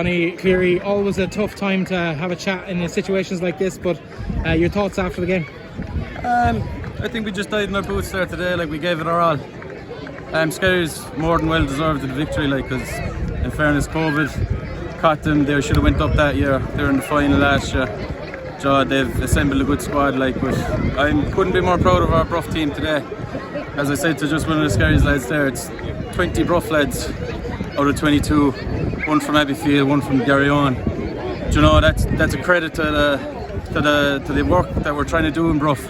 Johnny Cleary, always a tough time to have a chat in situations like this, but your thoughts after the game? I think we just died in our boots there today. Like, we gave it our all. Skerries more than well deserved the victory, like, because in fairness, COVID caught them. They should have went up that year. They were in the final last year. So they've assembled a good squad, like, but I couldn't be more proud of our Bruff team today. As I said to just one of the Skerries lads there, it's 20 Bruff lads out of 22, one from Abbeyfield, one from Garryowen. Do you know, that's a credit to the work that we're trying to do in Bruff.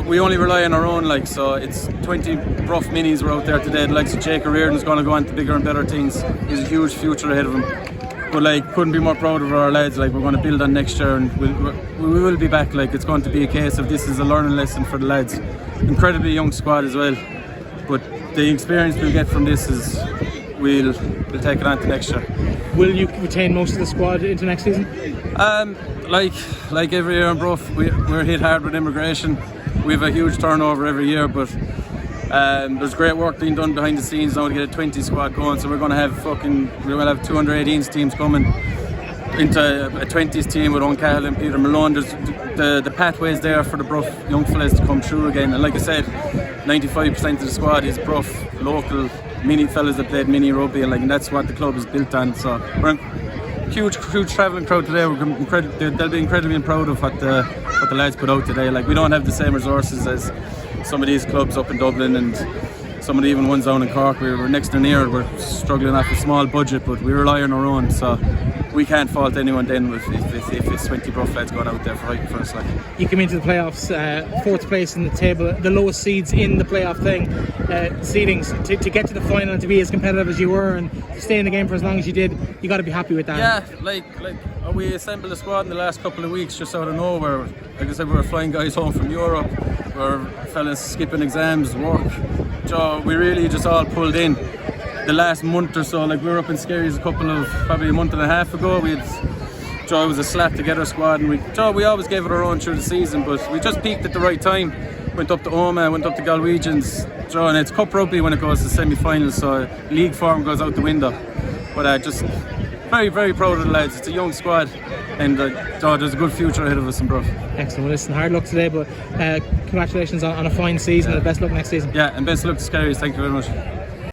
We only rely on our own, like, so it's 20 Bruff minis were out there today. The likes of Jake O'Riordan's going to go on to bigger and better things. He's a huge future ahead of him. But, like, couldn't be more proud of our lads. Like, we're going to build on next year, and we will be back. Like, it's going to be a case of this is a learning lesson for the lads. Incredibly young squad as well, but the experience we'll get from this is we'll take it on to next year. Will you retain most of the squad into next season? Like every year in Bruff, we're hit hard with immigration. We have a huge turnover every year, but there's great work being done behind the scenes now to get a 20 squad going. So we're going to have 218 teams coming into a 20s team with Owen Cahill and Peter Malone. There's the pathways there for the Bruff young fellas to come through again. And like I said, 95% of the squad is Bruff local mini fellas that played mini rugby, and that's what the club is built on. So we're a huge travelling crowd today. They'll be incredibly proud of what the lads put out today. Like, we don't have the same resources as some of these clubs up in Dublin and some of the even ones down in Cork. We're next to near. We're struggling off a small budget, but we rely on our own. So we can't fault anyone then if it's 20 Bruff lads going out there fighting for us. Like, you come into the playoffs, 4th place in the table, the lowest seeds in the playoff thing, seedings. To get to the final and to be as competitive as you were and to stay in the game for as long as you did, you got to be happy with that. Yeah, like we assembled a squad in the last couple of weeks just out of nowhere. Like I said, we were flying guys home from Europe. We're fellas skipping exams, work. So we really just all pulled in the last month or so. Like, we were up in Skerries probably a month and a half ago. It was a slap to get our squad, and we always gave it our own through the season, but we just peaked at the right time. Went up to Oma, went up to Galwegians, and it's cup rugby when it goes to semi-finals, so league form goes out the window. But just very, very proud of the lads. It's a young squad, and there's a good future ahead of us in Bruff. Excellent. Well, listen, hard luck today, but congratulations on a fine season and best luck next season. Yeah, and best luck to Skerries. Thank you very much.